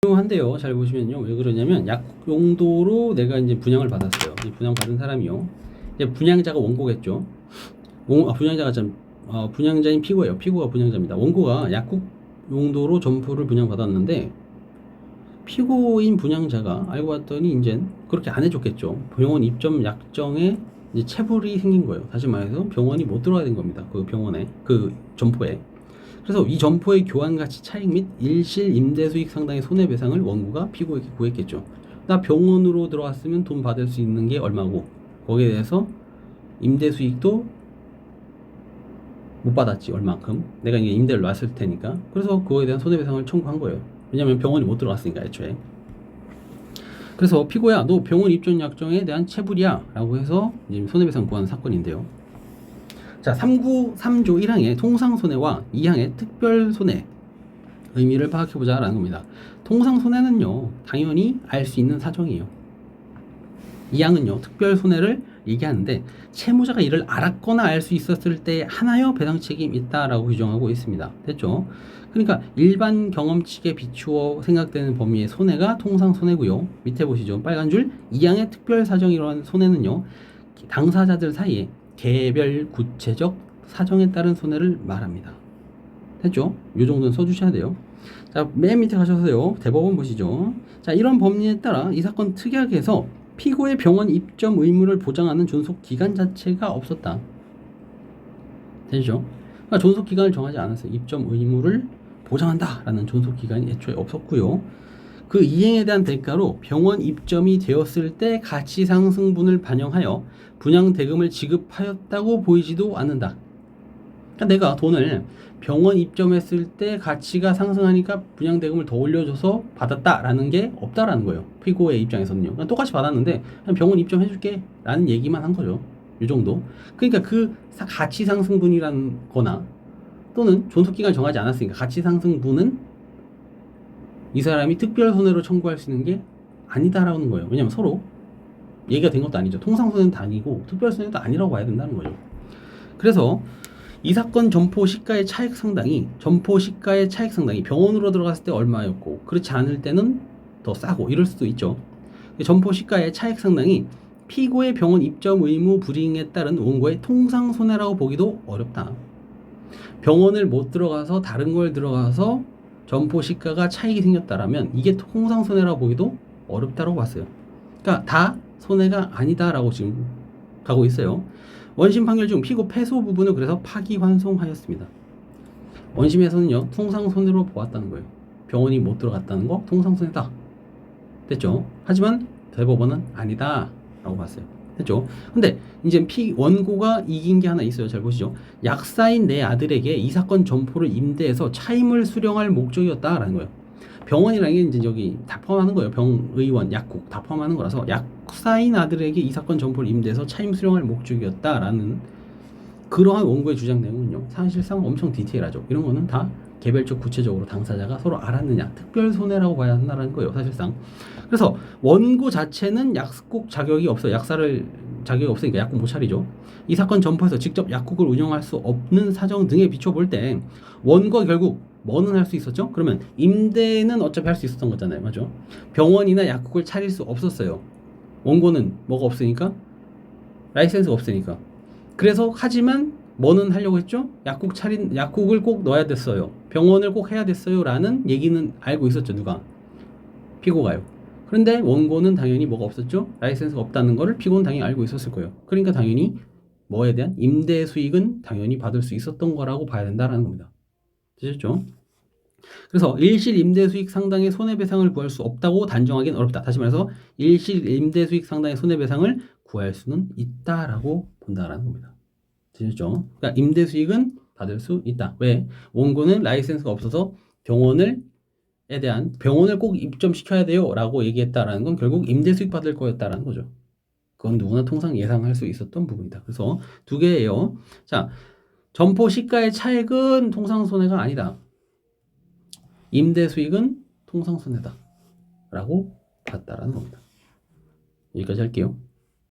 한데요. 잘 보시면요. 왜 그러냐면 약국 용도로 내가 이제 분양을 받았어요. 분양 받은 사람이요. 이제 분양자가 원고겠죠. 분양자가 분양자인 피고예요. 피고가 분양자입니다. 원고가 약국 용도로 점포를 분양받았는데 피고인 분양자가 알고 봤더니 이제 그렇게 안 해줬겠죠. 병원 입점 약정에 이제 체불이 생긴 거예요. 다시 말해서 병원이 못 들어가야 된 겁니다. 그 병원에, 그 점포에. 그래서 이 점포의 교환가치 차익 및 일실 임대수익 상당의 손해배상을 원고가 피고에게 구했겠죠. 나 병원으로 들어왔으면 돈 받을 수 있는 게 얼마고 거기에 대해서 임대수익도 못 받았지 얼만큼 내가 이게 임대를 놨을 테니까. 그래서 그거에 대한 손해배상을 청구한 거예요. 왜냐면 병원이 못 들어갔으니까 애초에. 그래서 피고야 너 병원 입점 약정에 대한 체불이야 라고 해서 이제 손해배상 구하는 사건인데요. 자, 3조 1항의 통상손해와 2항의 특별손해 의미를 파악해보자 라는 겁니다. 통상손해는요 당연히 알 수 있는 사정이에요. 2항은요 특별손해를 얘기하는데 채무자가 이를 알았거나 알 수 있었을 때 하나여 배상 책임 있다라고 규정하고 있습니다. 됐죠? 그러니까 일반 경험칙에 비추어 생각되는 범위의 손해가 통상손해고요. 밑에 보시죠. 빨간 줄 2항의 특별사정이라는 손해는요 당사자들 사이에 개별 구체적 사정에 따른 손해를 말합니다. 됐죠? 요 정도는 써주셔야 돼요. 자, 맨 밑에 가셔서요. 대법원 보시죠. 자, 이런 법리에 따라 이 사건 특약에서 피고의 병원 입점 의무를 보장하는 존속 기간 자체가 없었다. 되죠? 그러니까 존속 기간을 정하지 않았어요. 입점 의무를 보장한다라는 존속 기간이 애초에 없었고요. 그 이행에 대한 대가로 병원 입점이 되었을 때 가치 상승분을 반영하여 분양 대금을 지급하였다고 보이지도 않는다. 그러니까 내가 돈을 병원 입점했을 때 가치가 상승하니까 분양 대금을 더 올려줘서 받았다라는 게 없다라는 거예요. 피고의 입장에서는요. 그냥 똑같이 받았는데 그냥 병원 입점해줄게 라는 얘기만 한 거죠. 이 정도. 그러니까 그 가치 상승분이라는 거나 또는 존속기간을 정하지 않았으니까 가치 상승분은 이 사람이 특별 손해로 청구할 수 있는 게 아니다라는 거예요. 왜냐면 서로 얘기가 된 것도 아니죠. 통상 손해도 아니고 특별 손해도 아니라고 봐야 된다는 거죠. 그래서 이 사건 점포 시가의 차익 상당이 병원으로 들어갔을 때 얼마였고 그렇지 않을 때는 더 싸고 이럴 수도 있죠. 점포 시가의 차익 상당이 피고의 병원 입점 의무 불이행에 따른 원고의 통상 손해라고 보기도 어렵다. 병원을 못 들어가서 다른 걸 들어가서 점포 시가가 차익이 생겼다라면 이게 통상 손해라고 보기도 어렵다고 봤어요. 그러니까 다 손해가 아니다라고 지금 가고 있어요. 원심 판결 중 피고 패소 부분을 그래서 파기환송하였습니다. 원심에서는요 통상 손해로 보았다는 거예요. 병원이 못 들어갔다는 거 통상 손해다. 됐죠? 하지만 대법원은 아니다 라고 봤어요. 됐죠? 근데 이제 원고가 이긴 게 하나 있어요. 잘 보시죠. 약사인 내 아들에게 이 사건 점포를 임대해서 차임을 수령할 목적이었다라는 거예요. 병원이라는 게 이제 여기 다 포함하는 거예요. 병의원, 약국 다 포함하는 거라서 약사인 아들에게 이 사건 점포를 임대해서 차임 수령할 목적이었다라는 그러한 원고의 주장 내용은요. 사실상 엄청 디테일하죠. 이런 거는 다 개별적 구체적으로 당사자가 서로 알았느냐 특별 손해라고 봐야 한다는 거예요. 사실상. 그래서 원고 자체는 약국 자격이 없어요. 약사를 자격이 없으니까 약국 못 차리죠. 이 사건 점포에서 직접 약국을 운영할 수 없는 사정 등에 비춰볼 때 원고가 결국 뭐는 할 수 있었죠? 그러면 임대는 어차피 할 수 있었던 거잖아요. 맞죠? 병원이나 약국을 차릴 수 없었어요. 원고는 뭐가 없으니까? 라이센스가 없으니까. 그래서 하지만 뭐는 하려고 했죠? 약국을 꼭 넣어야 됐어요. 병원을 꼭 해야 됐어요. 라는 얘기는 알고 있었죠. 누가? 피고가요. 그런데 원고는 당연히 뭐가 없었죠? 라이센스가 없다는 거를 피고는 당연히 알고 있었을 거예요. 그러니까 당연히 뭐에 대한 임대 수익은 당연히 받을 수 있었던 거라고 봐야 된다는 겁니다. 되셨죠? 그래서 일실 임대 수익 상당의 손해배상을 구할 수 없다고 단정하기는 어렵다. 다시 말해서 일실 임대 수익 상당의 손해배상을 구할 수는 있다라고 본다라는 겁니다. 되셨죠? 그러니까 임대 수익은 받을 수 있다. 왜? 원고는 라이센스가 없어서 병원을 꼭 입점시켜야 돼요 라고 얘기했다라는 건 결국 임대 수익 받을 거였다라는 거죠. 그건 누구나 통상 예상할 수 있었던 부분이다. 그래서 두 개예요. 자, 점포 시가의 차익은 통상 손해가 아니다. 임대 수익은 통상 손해다 라고 봤다라는 겁니다. 여기까지 할게요.